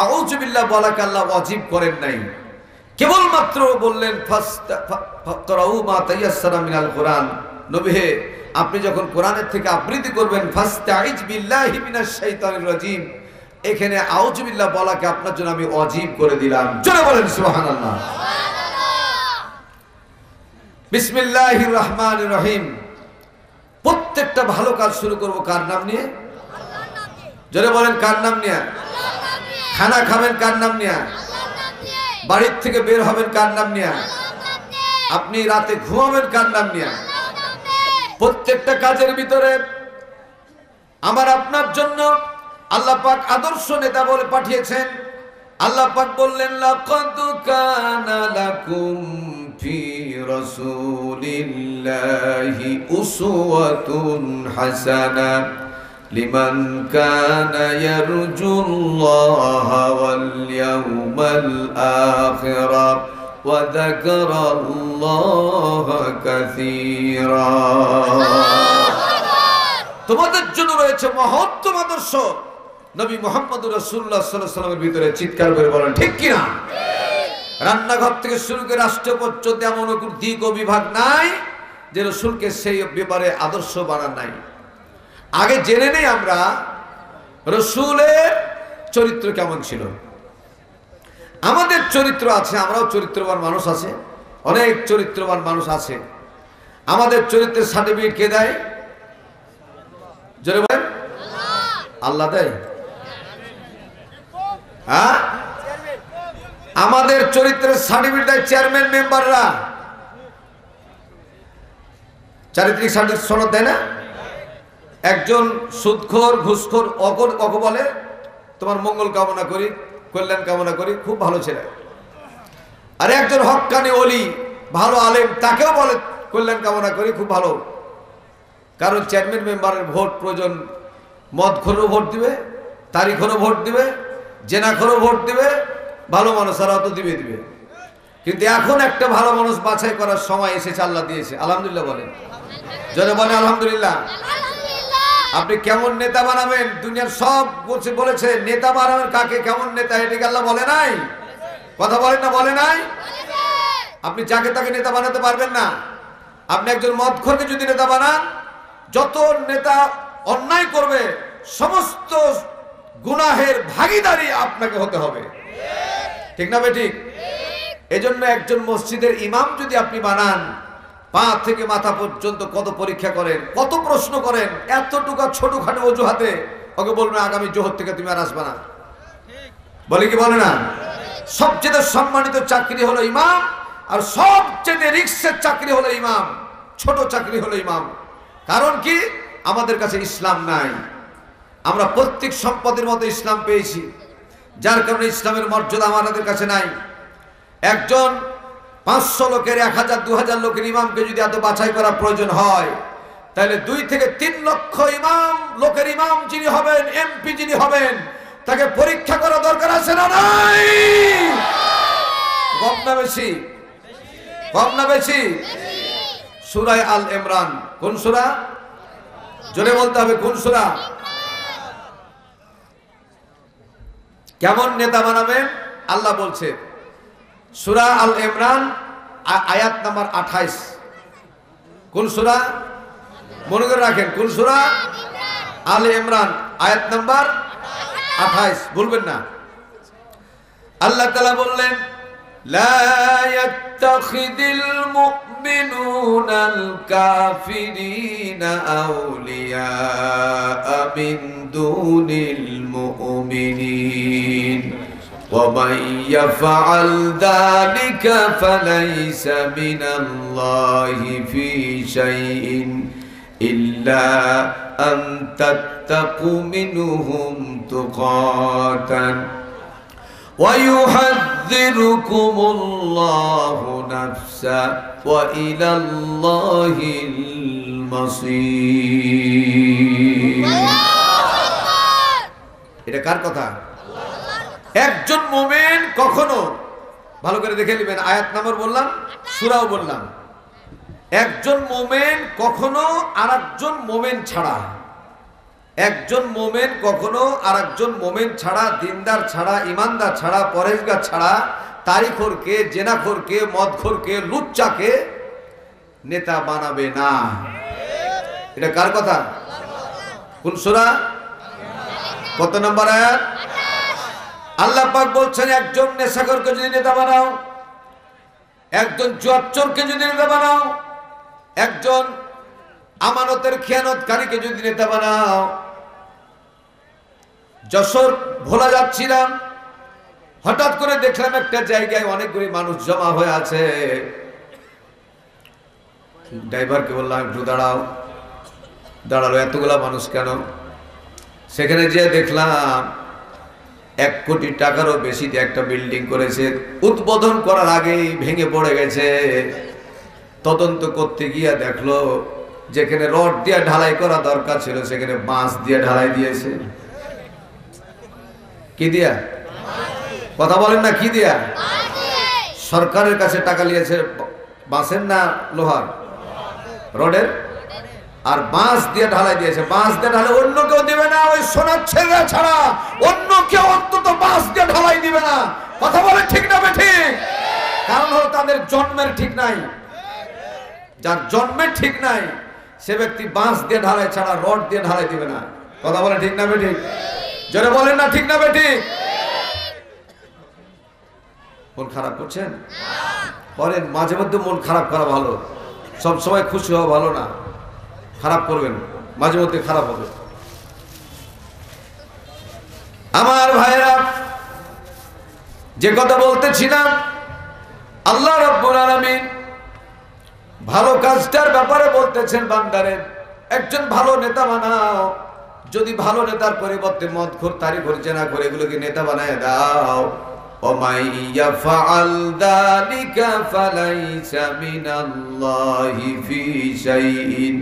আউযু বিল্লাহ বলাকে আল্লাহ ওয়াজিব করেন নাই। কেবলমাত্র বললেন ফাকরাউ মা তায়াসসারা মিনাল কোরআন। নবী হে, আপনি যখন কোরআনের থেকে আবৃত্তি করবেন ফাস্তাইজ বিল্লাহি মিনাশ শাইতানির রাজিম, এখানে আউযু বিল্লাহ বলাকে আপনার জন্য আমি ওয়াজিব করে দিলাম। জোরে বলেন সুবহানাল্লাহ। বিসমিল্লাহির রহমানির রহিম। প্রত্যেকটা ভালো কাজ শুরু করব কার নাম নিয়ে? জোরে বলেন কার নাম নিয়ে? খানা খাবেন কার নাম নিয়ে? বাড়ির থেকে বের হবেন কার নাম নিয়ে? আপনি রাতে ঘুমাবেন কার নাম নিয়ে? প্রত্যেকটা কাজের ভিতরে আমার আপনার জন্য আল্লাহ পাক আদর্শ নেতা বলে পাঠিয়েছেন। আল্লাহ পাক বললেন লাকাদ কানা লাকুম ফি রাসূলিল্লাহি উসওয়াতুন হাসানা লিমান কানা ইয়ারজুল্লাহা ওয়াল ইয়াওমাল আখিরা ওয়া যাকারাল্লাহা কাসীরা। তোমাদের জন্য রয়েছে মহত্তম আদর্শ নবী মুহাম্মদুর রাসূলুল্লাহ সাল্লাল্লাহু আলাইহি ওয়াসাল্লামের ভিতরে। চিৎকার করে বলেন ঠিক কি না? রান্নাঘর থেকে শুরু করে রাষ্ট্র পর্যন্ত এমন কোনো দিক ও বিভাগ নাই যে রাসূলকে সেই ব্যাপারে আদর্শ বানান নাই। আগে জেনে নেই আমরা রাসূলের চরিত্র কেমন ছিল। আমাদের চরিত্র আছে, আমরাও চরিত্রবান মানুষ আছে, অনেক চরিত্রবান মানুষ আছে। আমাদের চরিত্রের সার্টিফিকেট কে দেয়? জোরে বলেন আল্লাহ দেয়। হ্যাঁ, আমাদের চরিত্রের সার্টিফিকেট দেয় চেয়ারম্যান মেম্বাররা। চারিত্রিক সার্টিফিকেট সনদ দেয় না? একজন সুদখোর ঘুষখোর অক বলে তোমার মঙ্গল কামনা করি, কল্যাণ কামনা করি, খুব ভালো ছেলে। আর একজন হক্কানি ওলি ভালো আলেম, তাকেও বলে কল্যাণ কামনা করি, খুব ভালো। কারণ চেয়ারম্যান মেম্বারের ভোট প্রয়োজন। মদখোরও ভোট দিবে, তারিখেরও ভোট দিবে, জেনাখোরও ভোট দিবে, ভালো মানুষেরা তো দিবে। কিন্তু এখন একটা ভালো মানুষ বাছাই করার সময় এসেছে, আল্লাহ দিয়েছে। আলহামদুলিল্লাহ বলেন, জোরে বলেন আলহামদুলিল্লাহ। আপনি কেমন নেতা বানাবেন? দুনিয়ার সব বলেছে নেতা বানাবেন কাকে, কেমন নেতা, এটাকে আল্লাহ বলে নাই? কথা বলেন না, বলে নাই? আপনি যাকে তাকে নেতা বানাতে পারবেন না। আপনি একজন মদখোরকে যদি নেতা বানান, যত নেতা অন্যায় করবে সমস্ত গুনাহের ভাগীদারি আপনাকে হতে হবে। ঠিক না বেঠিক? এজন্য একজন মসজিদের ইমাম যদি আপনি বানান, পা থেকে মাথা পর্যন্ত কত পরীক্ষা করেন, কত প্রশ্ন করেন, এতটুকু ছোটখাটো অজুহাতে ওকে বলবেন আগামী জোহর থেকে তুমি আর আসবে না। বলে কি বলে না? সবচেয়ে সম্মানিত চাকরি হলো ইমাম, আর সবচেয়ে রিস্কের চাকরি হলো ইমাম, ছোট চাকরি হলো ইমাম। কারণ কি? আমাদের কাছে ইসলাম নাই। আমরা প্রত্যেক সম্পদের মতো ইসলাম পেয়েছি, যার কারণে ইসলামের মর্যাদা আমাদের কাছে নাই। একজন 500 লোকের 1000 2000 লোকের ইমামকে যদি এত বাছাই করা প্রয়োজন হয়, তাহলে 2 থেকে 3 লক্ষ ইমাম লোকের ইমাম যিনি হবেন, এমপি যিনি হবেন, তাকে পরীক্ষা করা দরকার আছে না নাই? কম না বেশি? কম না বেশি? সূরা আল ইমরান। কোন সূরা? জোরে বলতে হবে, কোন সূরা? কেমন নেতা বানাবেন আল্লাহ বলছে। সূরা আল ইমরান আয়াত নাম্বার 28। কোন সূরা? মনে করে রাখেন, কোন সূরা? আল ইমরান আয়াত নাম্বার 28, ভুলবেন না। আল্লাহ তাআলা বললেন লা ইয়াত্তাখিদিল মুমিনুনাল কাফিরিনা আউলিয়া মিন দুনিল মুমিনিন ومن يفعل ذلك فليس من الله في شيء إلا أن تتقوا منهم تقاتا ويحذركم الله نفسا وإلى الله المصير. এটা কার কথা? একজন মুমিন কখনো, ভালো করে দেখে নেবেন, আয়াত নাম্বার বললাম, সূরাও বললাম। একজন মুমিন কখনো আরেকজন মুমিন ছাড়া, একজন মুমিন কখনো আরেকজন মুমিন ছাড়া, দিনদার ছাড়া, ইমানদার ছাড়া, পরহেজগার ছাড়া, তারিখোরকে, জেনাখোরকে, মদখোরকে, লুচ্চাকে নেতা বানাবে না। এটা কার কথা? কোন সূরা? কত নম্বর আয়াত? আল্লাহ পাক বলছেন একজন নেশাখোরকে যদি নেতা বানাও, একজন জুয়াচোরকে যদি নেতা বানাও, একজন আমানতের খেয়ানতকারীকে যদি নেতা বানাও। যশোর ভোলা যাচ্ছিলাম, হঠাৎ করে দেখলাম একটা জায়গায় অনেকগুলি মানুষ জমা হয়ে আছে। ড্রাইভারকে বললাম একটু দাঁড়াও। দাঁড়ালো, এতগুলা মানুষ কেন? সেখানে যেয়ে দেখলাম 1 কোটি টাকারও বেশি দিয়ে একটা বিল্ডিং করেছে, উদ্বোধন করার আগেই ভেঙে পড়ে গেছে। তদন্ত করতে গিয়ে দেখলো যেখানে রড দিয়ে ঢালাই করা দরকার ছিল সেখানে বাঁশ দিয়ে ঢালাই দিয়েছে। কি দিয়া? কথা বলেন না, কি দিয়া? সরকারের কাছে টাকা নিয়েছে বাঁশের না লোহার? রডের। আর বাঁশ দিয়ে ঢালাই দিয়েছে। বাঁশ দিয়ে ঢালাই অন্য কেউ দিবে না, ওই সোনার ছেলে ছাড়া অন্য কেউ অন্তত বাঁশ দিয়ে ঢালাই দিবে না। কথা বলে ঠিক না ঠিক? কারণ হলো তাদের জন্মের ঠিক নাই। যার জন্মের ঠিক নাই সে ব্যক্তি বাঁশ দিয়ে ঢালাই ছাড়া রড দিয়ে ঢালাই দিবে না। কথা বলে ঠিক না ঠিক? জোরে বলেন না ঠিক না ঠিক? মন খারাপ করছেন? বলেন, মাঝে মধ্যে মন খারাপ করা ভালো, সব সময় খুশি হওয়া ভালো না। খারাপ করবেন, মাঝে মধ্যে খারাপ হবে। আমার ভাইরা, যে কথা বলতেছিলাম, আল্লাহ রাব্বুল আলামিন ভালো কাজটার ব্যাপারে বলতেছেন, বান্দারে একজন ভালো নেতা বানাও। যদি ভালো নেতার পরিবর্তে মদখোর, তারিখোর, জেনা করে এগুলোকে নেতা বানায় দাও। ওমাই ইয়াফআল যালিকা ফালাইসা মিনাল্লাহি ফি শাইইন।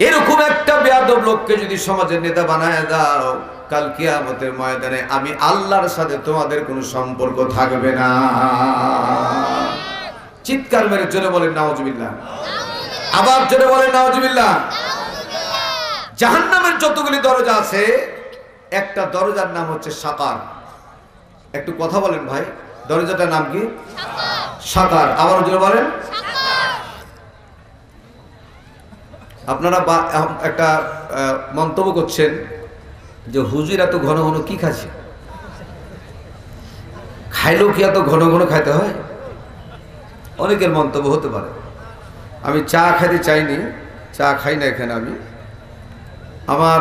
এরকম একটা বেয়াদব লোককে যদি সমাজের নেতা বানায় দাও, কাল কিয়ামতের ময়দানে আমি আল্লাহর সাথে তোমাদের কোনো সম্পর্ক থাকবে না। চিৎকার মেরে জোরে বলেন নাউজুবিল্লাহ। আবার জোরে বলেন নাউজুবিল্লাহ। জাহান্নামের যতগুলি দরজা আছে, একটা দরজার নাম হচ্ছে সাকার। একটু কথা বলেন ভাই, দরজাটার নাম কি? সাকার। আবার জোরে বলেন। আপনারা একটা মন্তব্য করছেন যে হুজুর এত ঘন ঘন কি খাচ্ছে? খাইলেও কি এত ঘন ঘন খাইতে হয়? অনেকের মন্তব্য হতে পারে। আমি চা খাইতে চাইনি, চা খাই না এখানে। আমি আমার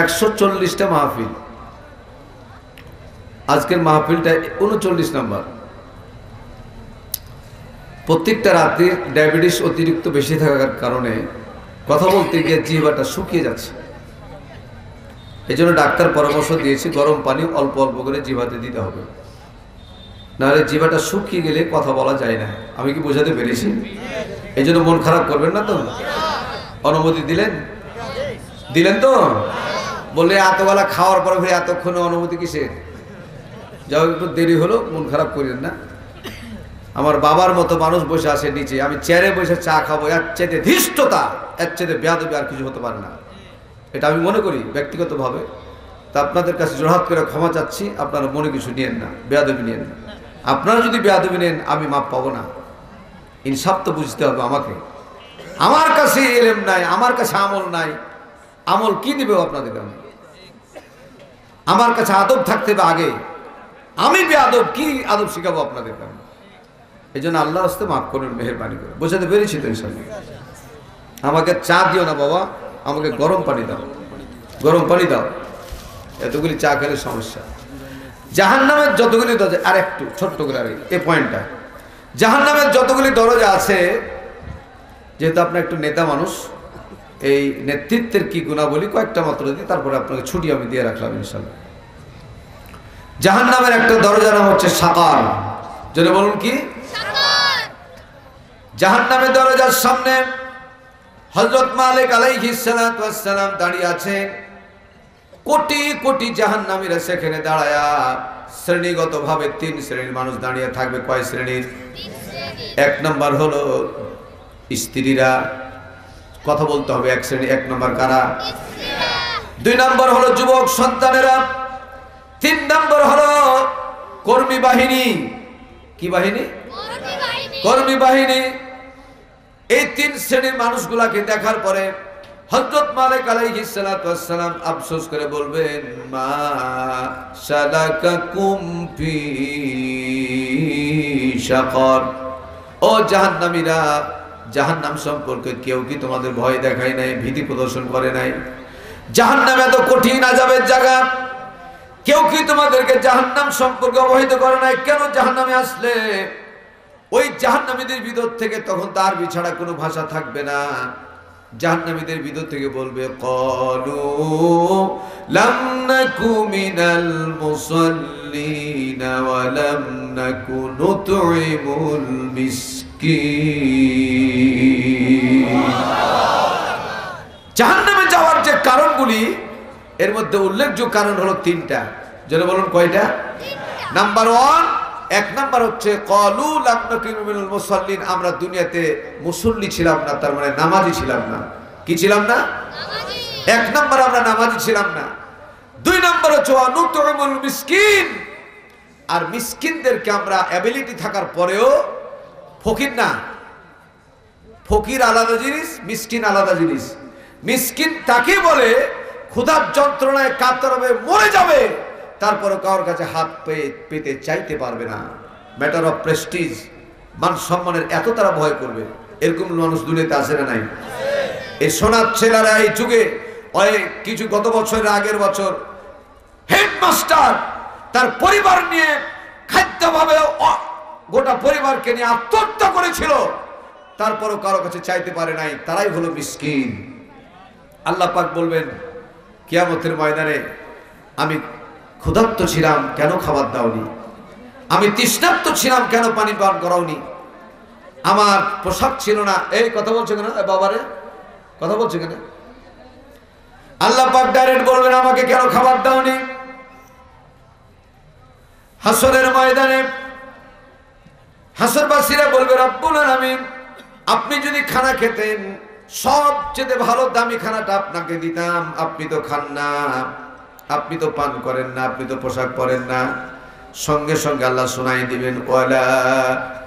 140টা মাহফিল, আজকের মাহফিলটা 39 নম্বর। প্রত্যেকটা রাতে ডায়াবেটিস অতিরিক্ত বেশি থাকার কারণে কথা বলতে গিয়ে জিহ্বাটা শুকিয়ে যাচ্ছে। এই জন্য ডাক্তার পরামর্শ দিয়েছে গরম পানি অল্প অল্প করে জিহ্বাতে দিতে হবে, নাহলে জিহ্বাটা শুকিয়ে গেলে কথা বলা যায় না। আমি কি বোঝাতে পেরেছি? এই জন্য মন খারাপ করবেন না তো? অনুমতি দিলেন? দিলেন তো? বললে এতবেলা খাওয়ার পরে ফিরে এতক্ষণে অনুমতি কিসের? যাও, একটু দেরি হলো, মন খারাপ করেন না। আমার বাবার মতো মানুষ বসে আসে নিচে, আমি চেয়ারে বসে চা খাবো, এর চাইতে ধৃষ্টতা, এর চাইতে বেয়াদবি আর কিছু হতে পারে না। এটা আমি মনে করি ব্যক্তিগতভাবে। তা আপনাদের কাছে জোড়হাত করে ক্ষমা চাচ্ছি, আপনারা মনে কিছু নিয়েন না, বেয়াদবি নিয়েন না। আপনারা যদি বেয়াদবি নেন আমি মাপ পাবো না। ইনসাফ তো বুঝতে হবে আমাকে। আমার কাছে ইলম নাই, আমার কাছে আমল নাই, আমল কি দিবে আপনাদেরকে? আমার কাছে আদব থাকতে হবে আগে। আমি বেয়াদব, কি আদব শিখাবো আপনাদেরকে? এই জন্য আল্লাহ রাস্তে মাফ করুন, মেহেরবানি করে। বোঝাতে পেরেছি তো ইনশাআল্লাহ? আমাকে চা দিও না বাবা, আমাকে গরম পানি দাও, গরম পানি দাও। এতগুলি চা খেলে সমস্যা। জাহান্নামের যতগুলি দরজা, আর একটু ছোট্ট করে আর এই পয়েন্টটা, জাহান্নামের যতগুলি দরজা আছে, যেহেতু আপনি একটু নেতা মানুষ, এই নেতৃত্বের কি গুণাবলী কয়েকটা মাত্র দিই, তারপরে আপনাকে ছুটি আমি দিয়ে রাখলাম ইনশাআল্লাহ। জাহান্নামের একটা দরজার নাম হচ্ছে সাকার। যদি বলুন কি? জাহান্নামের দরজার সামনে হযরত মালিক আলাইহিস সালাতু ওয়াস সালাম দাঁড়িয়ে আছেন। কোটি কোটি জাহান্নামীরা সেখানে দাঁড়ায়া শ্রেণীগতভাবে 3 শ্রেণীর মানুষ দাঁড়িয়ে থাকবে। কয় শ্রেণীর? 1 নম্বর হলো স্ত্রীরা, কথা বলতে হবে, 1 শ্রেণী। 1 নম্বর কারা? 2 নম্বর হলো যুবক সন্তানেরা, 3 নম্বর হলো কর্মী বাহিনী। কি বাহিনী? কর্মী বাহিনী। এই তিন শ্রেণীর মানুষগুলাকে দেখার পরে হযরত মালিক আলাইহিস সালাতু ওয়াস সালাম আফসোস করে বলবেন, মা সালাকাকুম ফি শাকার, ও জাহান্নামীরা, জাহান্নাম সম্পর্কে কেউ কি তোমাদের ভয় দেখায় নাই, ভীতি প্রদর্শন করে নাই? জাহান্নাম এত কঠিন আযাবের জায়গা, কেউ কি তোমাদেরকে জাহান্নাম সম্পর্কে অবহিত করে নাই? কেন জাহান্নামে আসলে ওই জাহান্নামীদের ভিতর থেকে তখন তার বিছাড়া কোনো ভাষা থাকবে না। জাহান্নামীদের ভিতর থেকে বলবে, ক্বালু লাম নাকু মিনাল মুসাল্লিনা ওয়া লাম নাকু নুতঈমুল মিসকিন। জাহান্নামে যাওয়ার যে কারণগুলি, এর মধ্যে উল্লেখযোগ্য কারণ হলো তিনটা। যেন বলুন কয়টা? নাম্বার 1, এক নাম্বার হচ্ছে ক্বালু লাম নাকু মিনাল মুসাল্লিন, আমরা দুনিয়াতে মুসল্লি ছিলাম না, তার মানে নামাজি ছিলাম না। কি ছিলাম না? নামাজি। এক নাম্বার আমরা নামাজি ছিলাম না। 2 নাম্বার হচ্ছে নুতঈমুল মিসকিন, আর মিসকিনদেরকে আমরা অ্যাবিলিটি থাকার পরেও ফকির না। ফকির আলাদা জিনিস, মিসকিন আলাদা জিনিস। মিসকিন তাকে বলে ক্ষুধার যন্ত্রণায় কাতরাবে মরে যাবে, তারপরে কারোর কাছে হাত পেতে চাইতে পারবে না। ম্যাটার অফ প্রেস্টিজ, মান সম্মানের এত তারা ভয় করবে। এরকম মানুষ দুনিয়াতে আছে না নাই? এই সোনার ছেলেরা এই যুগে, ওই কিছু গত বছরের আগের বছর হেডমাস্টার তার পরিবার নিয়ে খাদ্যভাবে গোটা পরিবারকে নিয়ে আত্মহত্যা করেছিল, তারপরও কারো কাছে চাইতে পারে নাই। তারাই হলো মিসকিন। আল্লাহ পাক বলবেন কিয়ামতের ময়দানে, আমি ক্ষুধার্ত ছিলাম, কেন খাবার দাওনি? আমি তৃষ্ণার্ত ছিলাম, কেন পানি পান করাওনি? আমার পোশাক ছিল না। এই কথা বলছে কেন বাবারে? কথা বলছে কেন? আল্লাহ পাক ডাইরেক্ট বলবেন, আমাকে কেন খাবার দাওনি? হাসরের ময়দানে হাসরবাসীরা বলবে, রব্বুল আলামিন, আপনি যদি খানা খেতেন, সবচেয়ে ভালো দামি খানাটা আপনাকে দিতাম, আপনি তো খান না, আপনি তো পান করেন না, আপনি তো পোশাক পরেন না। সঙ্গে সঙ্গে আল্লাহ শোনাই দিবেন, ওয়ালা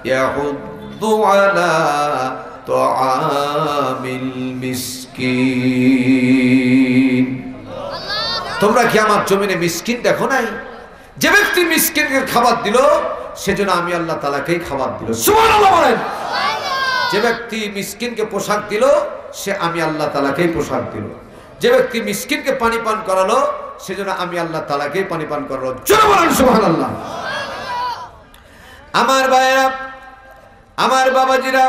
ইয়াহুদ্দু আলা তুআমিল মিসকিন। তোমরা কি আমার জমিনে মিসকিন দেখো নাই? যে ব্যক্তি মিসকিনকে খাবার দিল, সেজন্য আমি আল্লাহ তাআলাকেই খাবার দিল। সুবহানাল্লাহ বলেন। যে ব্যক্তি মিসকিনকে পোশাক দিল, সে আমি আল্লাহ তাআলাকেই পোশাক দিল। যে ব্যক্তি মিসকিনকে পানি পান করালো, সেজন্য আমি আল্লাহ তাআলাকেই পানি পান করালো। জোরে বলেন সুবহানাল্লাহ। আমার ভাইয়েরা, আমার বাবাজিরা,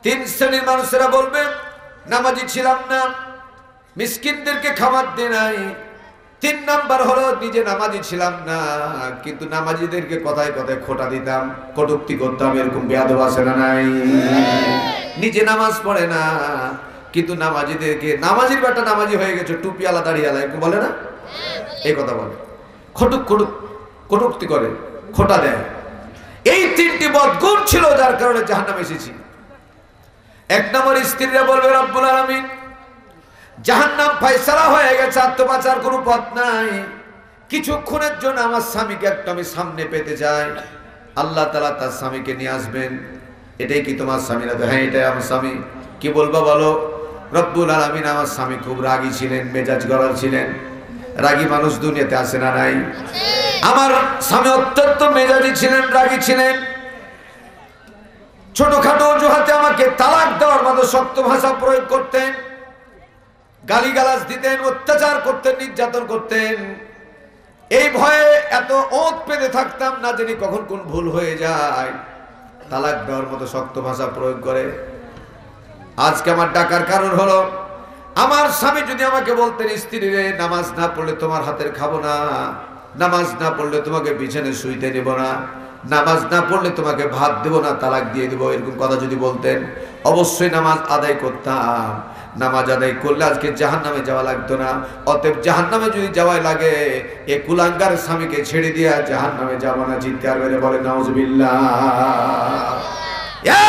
3 শ্রেণীর মানুষেরা বলবে, নামাজি ছিলাম না, মিসকিনদেরকে খাবার দেই নাই। 3 নাম্বার হলো নিজে নামাজি ছিলাম না, কিন্তু নামাজিদেরকে কথায় কথায় খোঁটা দিতাম, কটূক্তি করতাম। এরকম বেয়াদব আছে না নাই? নিজে নামাজ পড়ে না, কিন্তু নামাজিদেরকে, নামাজির বেটা নামাজি হয়ে গেছে, টুপিওয়ালা দাড়িওয়ালা, এরকম বলে না? এই কথা বলে, কটূক্তি করে, খোঁটা দেয়। এই 3টি বদগুণ ছিল, যার কারণে জাহান্নামে এসেছি। 1 নম্বর, স্ত্রীরা বলবে, রব্বুল আলামিন, জাহান্নাম ফয়সালা হয়ে গেছে, আর তো বাঁচার কোনো পথ নাই। কিছুক্ষণের জন্য আমার স্বামীকে একটু আমি সামনে পেতে চাই। আল্লাহ তাআলা তার স্বামীকে নিয়ে আসবেন। এটাই কি তোমার স্বামী? না? হ্যাঁ, এটাই আমার স্বামী। কি বলবো বলো? রব্বুল আলামিন, আমার স্বামী খুব রাগী ছিলেন, মেজাজ গরম ছিলেন। রাগী মানুষ দুনিয়াতে আছে না নাই? আমার স্বামী অত্যন্ত মেজাজি ছিলেন, রাগী ছিলেন। ছোটখাটো অজুহাতে আমাকে তালাক দেওয়ার মতো শক্ত ভাষা প্রয়োগ করতেন, গালিগালাজ দিতেন, অত্যাচার করতেন, নির্যাতন করতেন। এই ভয়ে এত ওঁত পেতে থাকতাম, না জানি কখন কোন ভুল হয়ে যায়। তালাক দেওয়ার মতো শক্ত ভাষা প্রয়োগ করে। আজকে আমার ডাকার কারণ হলো, আমার স্বামী যদি আমাকে বলতেন, স্ত্রী রে, নামাজ না পড়লে তোমার হাতের খাবো না, নামাজ না পড়লে তোমাকে বিছানে শুইতে দেব না, নামাজ না পড়লে তোমাকে ভাত দেব না, তালাক দিয়ে দেবো, এরকম কথা যদি বলতেন, অবশ্যই নামাজ আদায় করতাম। নামাজ আদায় করলে আজকে জাহান্নামে যাওয়া লাগতো না। অতএব জাহান্নামে যদি যাওয়াই লাগে, এ কুলাঙ্গার স্বামীকে ছেড়ে দিয়ে জাহান্নামে যাবো না। চিৎকার মেরে বলে নাউজুবিল্লাহ।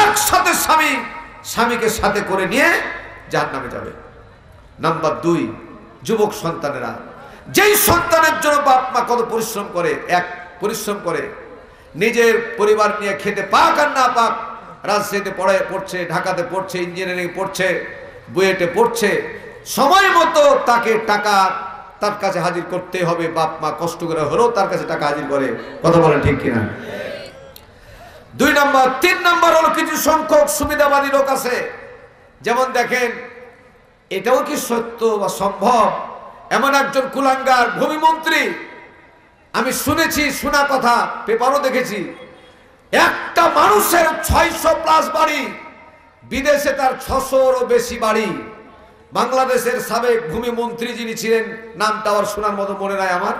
একসাথে স্বামীকে সাথে করে নিয়ে জাহান্নামে যাবে। নাম্বার 2, যুবক সন্তানেরা, যেই সন্তানের জন্য বাপ মা কত পরিশ্রম করে, পরিশ্রম করে নিজের পরিবার নিয়ে খেতে পাক আর না পাক, রাজশাহীতে পড়ছে, ঢাকাতে পড়ছে, ইঞ্জিনিয়ারিং পড়ছে, বুয়েটে পড়ছে, সময় মতো তাকে টাকা তার কাছে হাজির করতে হবে। বাপ মা কষ্ট করে হলেও তার কাছে টাকা হাজির করে। কথা বলেন ঠিক কিনা? 2 নম্বর। 3 নম্বর হলো কিছু সংখ্যক সুবিধাবাদী লোক আছে, যেমন দেখেন, এটাও কি সত্য বা সম্ভব, এমন একজন কুলাঙ্গার ভূমিমন্ত্রী, আমি শুনেছি, শোনা কথা, পেপারও দেখেছি, একটা মানুষের 600+ বাড়ি, বিদেশে তার 600-এরও বেশি বাড়ি। বাংলাদেশের সাবেক ভূমিমন্ত্রী যিনি ছিলেন, নামটা আবার শোনার মতো মনে নাই আমার,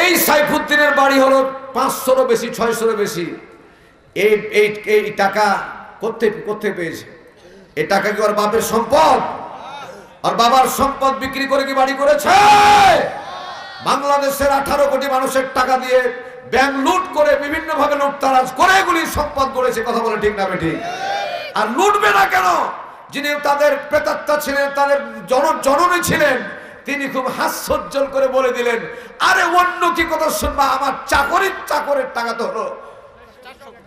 এই সাইফুদ্দিনের বাড়ি হলো 500-এরও বেশি, 600-এরও বেশি। এই টাকা কোথেকে পেয়েছে? এই টাকা কি ওর বাপের সম্পদ? আর বাবার সম্পদ বিক্রি করে কি বাড়ি করেছে? বাংলাদেশের 18 কোটি মানুষের টাকা দিয়ে ব্যাংক লুট করে, বিভিন্ন ভাবে লুটতারাজ করে এগুলি সম্পদ করেছে। কথা বলে ঠিক না ঠিক? আর লুটবে না কেন? যিনি তাদের প্রেতাত্মা ছিলেন, তাদের জননী ছিলেন, তিনি খুব হাস্যোজ্জ্বল করে বলে দিলেন, আরে অন্য কি কথা শুনবা, আমার চাকরের টাকা তো হলো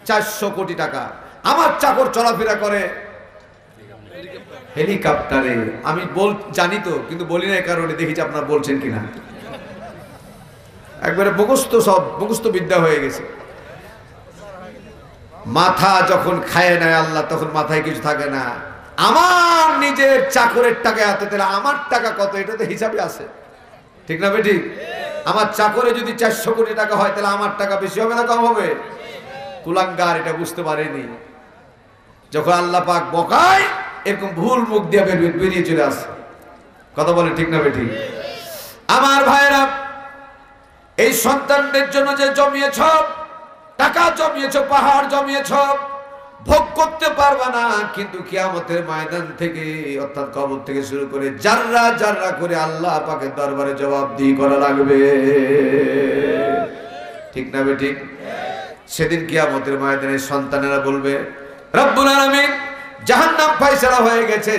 400 কোটি টাকা। আমার চাকর চলাফেরা করে হেলিকপ্টারে। আমি জানি তো, কিন্তু বলি না, কারণে দেখেছি আপনারা বলছেন কিনা। একবারে মুখস্থ বিদ্যা হয়ে গেছে। মাথা যখন খায় নেয় আল্লাহ, তখন মাথায় কিছু থাকে না। আমার নিজের চাকরের টাকা এত, তাহলে আমার টাকা কত, এটা তো হিসাবে আছে। ঠিক না বেঠিক? আমার চাকরে যদি 400 কোটি টাকা হয়, তাহলে আমার টাকা বেশি হবে না কম হবে? কুলাঙ্গার এটা বুঝতে পারেনি। যখন আল্লাহ পাক বকায়, এরকম ভুল মুখ দিয়ে বেরিয়ে চলে আসে। কথা বলে ঠিক না বেঠিক? আমার ভাইরা, এই সন্তানদের জন্য যে জমিয়েছ টাকা, জমিয়েছ পাহাড়, জমিয়েছ, ভোগ করতে পারবা না, কিন্তু কিয়ামতের ময়দান থেকে, অর্থাৎ কবর থেকে শুরু করে জাররা জাররা করে আল্লাহ পাকের দরবারে জবাবদিহি করা লাগবে। ঠিক না বেঠিক? সেদিন কিয়ামতের ময়দানে সন্তানেরা বলবে, রব্বুল আলামিন, জাহান্নাম ফয়সালা হয়ে গেছে।